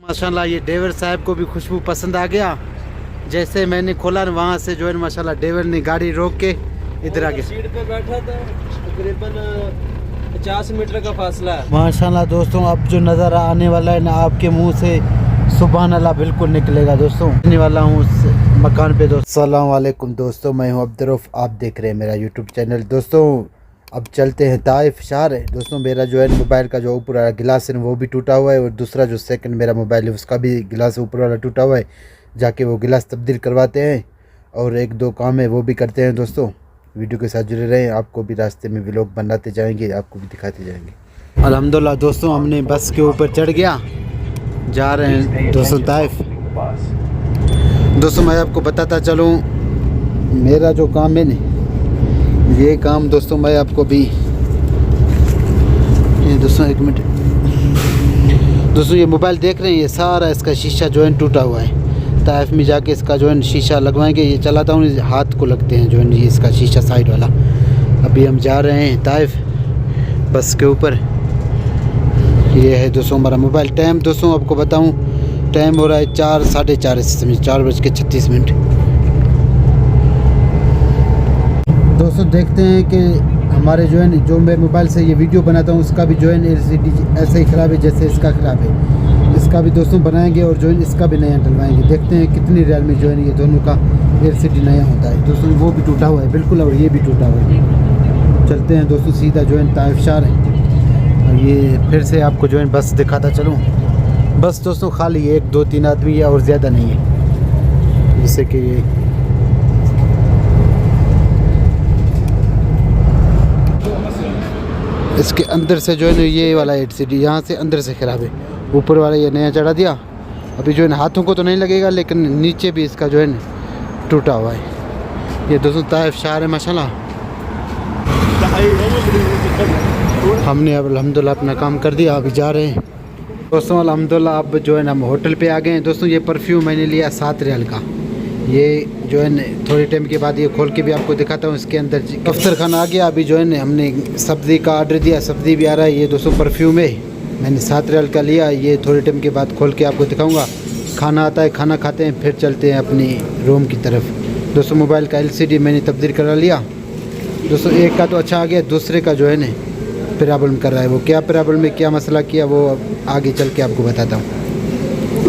माशाल्लाह ये ड्राइवर साहब को भी खुशबू पसंद आ गया। जैसे मैंने खोला न वहाँ से जो है माशाल्लाह ड्राइवर ने गाड़ी रोक के इधर आ गया। सीट पे बैठा था, तकरीबन 50 मीटर का फासला है। माशाल्लाह दोस्तों अब जो नज़ारा आने वाला है ना आपके मुंह से सुभान अल्लाह बिल्कुल निकलेगा। दोस्तों आने वाला हूँ उस मकान पे। दोस्तों अस्सलाम वालेकुम दोस्तों, मैं हूँ अब्दुर्रऊफ, आप देख रहे हैं मेरा यूट्यूब चैनल। दोस्तों अब चलते हैं ताइफ शहर है। दोस्तों मेरा जो है मोबाइल का जो ऊपर वाला गिलास है वो भी टूटा हुआ है और दूसरा जो सेकंड मेरा मोबाइल है उसका भी गिलास ऊपर वाला टूटा हुआ है। जाके वो गिलास तब्दील करवाते हैं और एक दो काम है वो भी करते हैं। दोस्तों वीडियो के साथ जुड़े रहें, आपको भी रास्ते में व्लॉग बनाते जाएंगे, आपको भी दिखाते जाएंगे। अल्हम्दुलिल्लाह दोस्तों हमने बस के ऊपर चढ़ गया, जा रहे हैं दोस्तों ताइफ। दोस्तों मैं आपको बताता चलूँ मेरा जो काम है ना ये काम दोस्तों मैं आपको भी दोस्तों एक मिनट। दोस्तों ये मोबाइल देख रहे हैं ये सारा इसका शीशा जो है टूटा हुआ है। ताइफ में जाके इसका जो है शीशा लगवाएंगे। ये चलाता हूँ हाथ को लगते हैं जो है ये इसका शीशा साइड वाला। अभी हम जा रहे हैं ताइफ बस के ऊपर। ये है दोस्तों हमारा मोबाइल। टाइम दोस्तों आपको बताऊँ टाइम हो रहा है 4 साढ़े 4 इस समय 4:36। दोस्तों देखते हैं कि हमारे जो है जो मैं मोबाइल से ये वीडियो बनाता हूँ उसका भी जो है LCD ऐसे ही ख़राब है जैसे इसका ख़राब है। इसका भी दोस्तों बनाएंगे और जो है इसका भी नया डलवाएंगे। देखते हैं कितनी रियल में जो है ये दोनों का LCD नया होता है। दोस्तों वो भी टूटा हुआ है बिल्कुल और ये भी टूटा हुआ है। चलते हैं दोस्तों सीधा जो है ताइफ शहर है। और ये फिर से आपको जो है बस दिखाता चलूँ। बस दोस्तों खाली 1 2 3 आदमी है और ज़्यादा नहीं है। जैसे कि ये इसके अंदर से जो है ना ये वाला LCD यहाँ से अंदर से ख़राब है। ऊपर वाला ये नया चढ़ा दिया। अभी जो है ना हाथों को तो नहीं लगेगा लेकिन नीचे भी इसका जो है ना टूटा हुआ है। ये दोस्तों ताइफ शहर है माशाल्लाह। हमने अब अल्हम्दुलिल्लाह अपना काम कर दिया, अभी जा रहे हैं दोस्तों अल्हम्दुलिल्लाह। अब जो है ना हम होटल पे आ गए हैं। दोस्तों ये परफ्यूम मैंने लिया 7 रियाल का। ये जो है थोड़ी टाइम के बाद ये खोल के भी आपको दिखाता हूँ। इसके अंदर अफ्तर खाना आ गया। अभी जो है ना हमने सब्ज़ी का ऑर्डर दिया, सब्ज़ी भी आ रहा है। ये दोस्तों परफ्यूम है, मैंने 7 रियाल का लिया। ये थोड़ी टाइम के बाद खोल के आपको दिखाऊंगा। खाना आता है, खाना खाते हैं फिर चलते हैं अपनी रूम की तरफ। दोस्तों मोबाइल का LCD मैंने तब्दील करा लिया। दोस्तों एक का तो अच्छा आ गया, दूसरे का जो है ना प्रॉब्लम कर रहा है। वो क्या प्रॉब्लम है क्या मसला किया वो आगे चल के आपको बताता हूँ।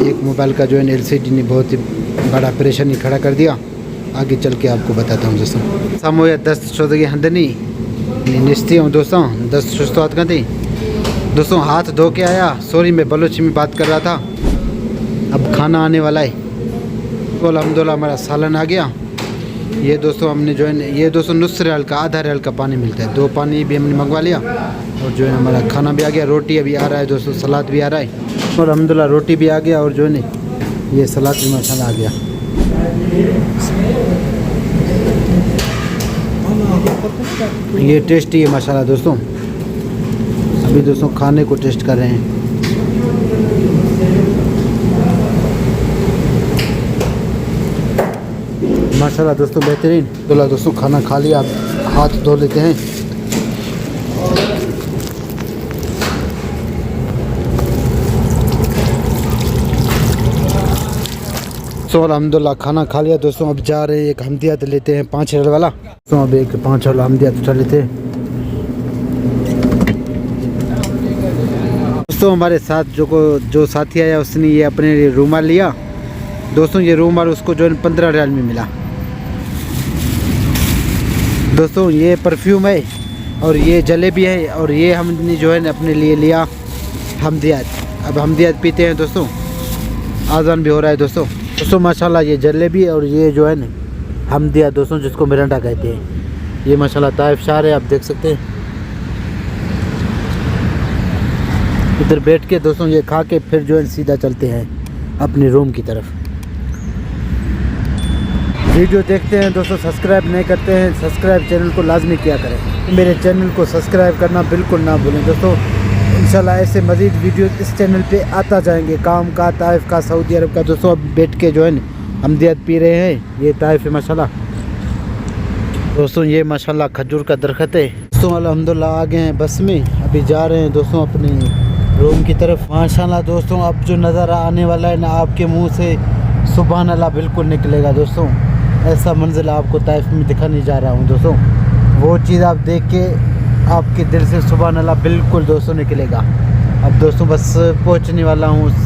एक मोबाइल का जो है LCD ने बहुत ही बड़ा परेशानी खड़ा कर दिया, आगे चल के आपको बताता हूँ। दोस्तों सामोया 10 शोदगी हंदनी निश्ती हूँ दोस्तों 10 शुस्तात का थी। दोस्तों हाथ धो के आया, सॉरी मैं बलोची में बात कर रहा था। अब खाना आने वाला है तो अल्हम्दुलिल्लाह हमारा सालन आ गया। ये दोस्तों हमने जो है ये दोस्तों नुस्फ रियाल का आधा रियाल का पानी मिलता है। 2 पानी भी हमने मंगवा लिया और जो है हमारा खाना भी आ गया। रोटी अभी आ रहा है दोस्तों, सलाद भी आ रहा है और अल्हम्दुलिल्लाह रोटी भी आ गया और जो है ये सलाद भी माशाल्लाह आ गया। ये टेस्टी है माशाल्लाह दोस्तों। अभी दोस्तों खाने को टेस्ट कर रहे हैं। माशाल्लाह दोस्तों बेहतरीन। तो दोस्तों खाना खा लिया, हाथ धो लेते हैं। तो अल्हम्दुलिल्लाह खाना खा लिया दोस्तों। अब जा रहे हैं एक हमदियात लेते हैं 5 रियाल वाला। तो अब एक 5 वाला हमदियात उठा लेते हैं। दोस्तों हमारे साथ जो साथी आया उसने ये अपने लिए रूमाल लिया। दोस्तों ये रूमाल उसको जो है 15 रियाल में मिला। दोस्तों ये परफ्यूम है और ये जलेबी है और ये हमने जो है अपने लिए लिया हमदियात। अब हमदियात पीते हैं दोस्तों, आज़ान भी हो रहा है दोस्तों। दोस्तों माशाल्लाह ये जलेबी और ये जो है ना हमदियात दोस्तों जिसको मिरांडा कहते हैं। ये माशाल्लाह ताइफ शहर है, आप देख सकते हैं। इधर बैठ के दोस्तों ये खा के फिर जो है सीधा चलते हैं अपने रूम की तरफ। वीडियो देखते हैं दोस्तों, सब्सक्राइब नहीं करते हैं सब्सक्राइब चैनल को लाजमी किया करें। मेरे चैनल को सब्सक्राइब करना बिल्कुल ना भूलें दोस्तों। इंशाल्लाह ऐसे मज़ीद वीडियो इस चैनल पे आता जाएंगे, काम का, ताइफ का, सऊदी अरब का। दोस्तों अब बैठ के जो है हमदियात पी रहे हैं। ये ताइफ है माशाल्लाह। दोस्तों ये माशाल्लाह खजूर का दरख्त है। दोस्तों अल्हम्दुलिल्लाह आ गए हैं बस में, अभी जा रहे हैं दोस्तों अपने रूम की तरफ। माशाल्लाह दोस्तों, अब जो नज़ारा आने वाला है ना, आपके मुंह से सुभान अल्लाह बिल्कुल निकलेगा दोस्तों। ऐसा मंजिल आपको ताइफ में दिखाने जा रहा हूँ दोस्तों। वो चीज़ आप देख के आपके दिल से सुभान अल्लाह बिल्कुल दोस्तों निकलेगा। अब दोस्तों बस पहुँचने वाला हूँ उस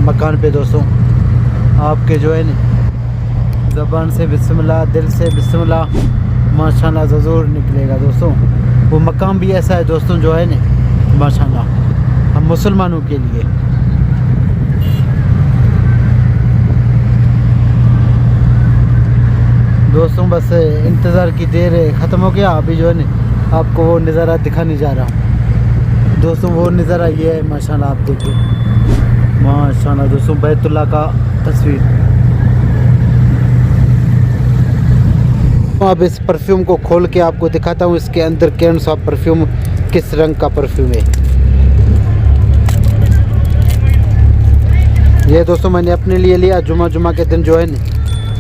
मकान पे दोस्तों। आपके जो है ना ज़बान से बिस्मिल्लाह, दिल से बिस्मिल्लाह माशाल्लाह ज़रूर निकलेगा दोस्तों। वो मकाम भी ऐसा है दोस्तों जो है ना माशाल्लाह हम मुसलमानों के लिए। दोस्तों बस इंतज़ार की देर ख़त्म हो गया। अभी जो है ना आपको वो नज़ारा दिखाने जा रहा हूँ दोस्तों। वो नज़ारा ये है माशाल्लाह, आप देखिए माशाल्लाह दोस्तों, बैतुल्लाह का तस्वीर। अब इस परफ्यूम को खोल के आपको दिखाता हूँ इसके अंदर कौन सा परफ्यूम, किस रंग का परफ्यूम है। ये दोस्तों मैंने अपने लिए लिया। जुमा के दिन जो है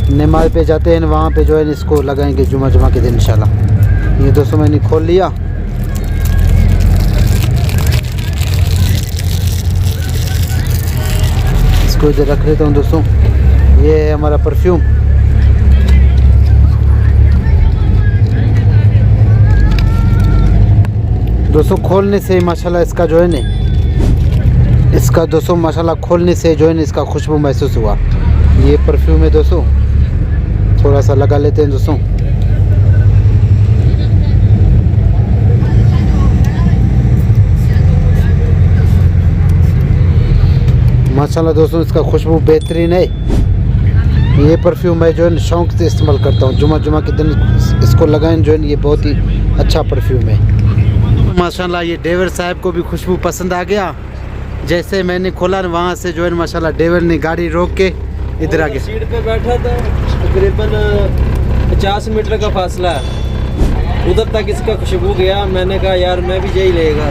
नमाज पे जाते हैं वहाँ पे जो है इसको लगाएंगे जुमा के दिन इंशाल्लाह। ये दोस्तों मैंने खोल लिया। इसको इधर रख लेता हूँ दोस्तों। ये है हमारा परफ्यूम। दोस्तों खोलने से माशाल्लाह इसका जो है ना, इसका दोस्तों माशाल्लाह खोलने से जो है ना इसका खुशबू महसूस हुआ। ये परफ्यूम है दोस्तों, थोड़ा सा लगा लेते हैं दोस्तों। माशाल्लाह दोस्तों इसका खुशबू बेहतरीन है। ये परफ्यूम मैं जो है शौक़ से इस्तेमाल करता हूँ। जुमा के दिन इसको लगाएं जो है, ये बहुत ही अच्छा परफ्यूम है माशाल्लाह। ये ड्राइवर साहब को भी खुशबू पसंद आ गया। जैसे मैंने खोला वहाँ से जो है माशाल्लाह ड्राइवर ने गाड़ी रोक के इधर आ गया। सीट पे बैठा था, तकरीबन 50 मीटर का फासला है, उधर तक इसका खुशबू गया। मैंने कहा यार मैं भी यही लेगा।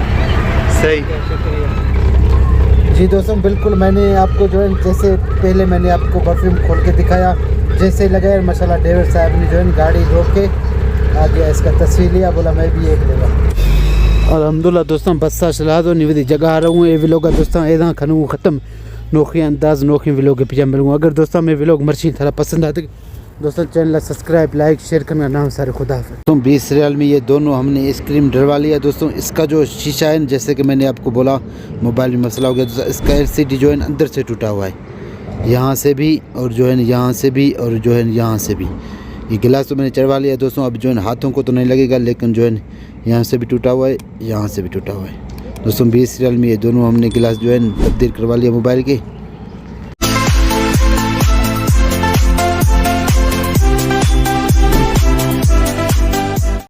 सही, शुक्रिया जी दोस्तों बिल्कुल। मैंने आपको जो है जैसे पहले मैंने आपको परफ्यूम खोल के दिखाया, जैसे लगाया माशाल्लाह ड्राइवर साहब ने जो है गाड़ी रोक के आ गया, इसका तस्वीर लिया, बोला मैं भी एक लेगा। अल्हम्दुलिल्लाह दोस्तों बस्सा चला दो निवदी जगह आ रहा हूँ। ये व्लॉग दोस्तों एदा खनू ख़त्म। नोखी अंदाज नोखी व्लॉग के पीछे मिलूँगा। अगर दोस्तों मैं व्लॉग मर्ची थोड़ा पसंद आते दोस्तों चैनल सब्सक्राइब लाइक शेयर करना नाम सारे खुदा हाफ़िज़। दोस्तों 20 रियाल में ये दोनों हमने आइसक्रीम डलवा लिया दोस्तों। इसका जो शीशा है जैसे कि मैंने आपको बोला मोबाइल में मसला हो गया दोस्तों। इसका LCD जो है अंदर से टूटा हुआ है, यहाँ से भी और जो है यहाँ से भी और जो है यहाँ से भी। ये गिलास तो मैंने चढ़वा लिया दोस्तों। अब जो है हाथों को तो नहीं लगेगा, लेकिन जो है यहाँ से भी टूटा हुआ है, यहाँ से भी टूटा हुआ है दोस्तों। 20 रियाल में ये दोनों हमने गिलास जो है तब्दील करवा लिया मोबाइल के।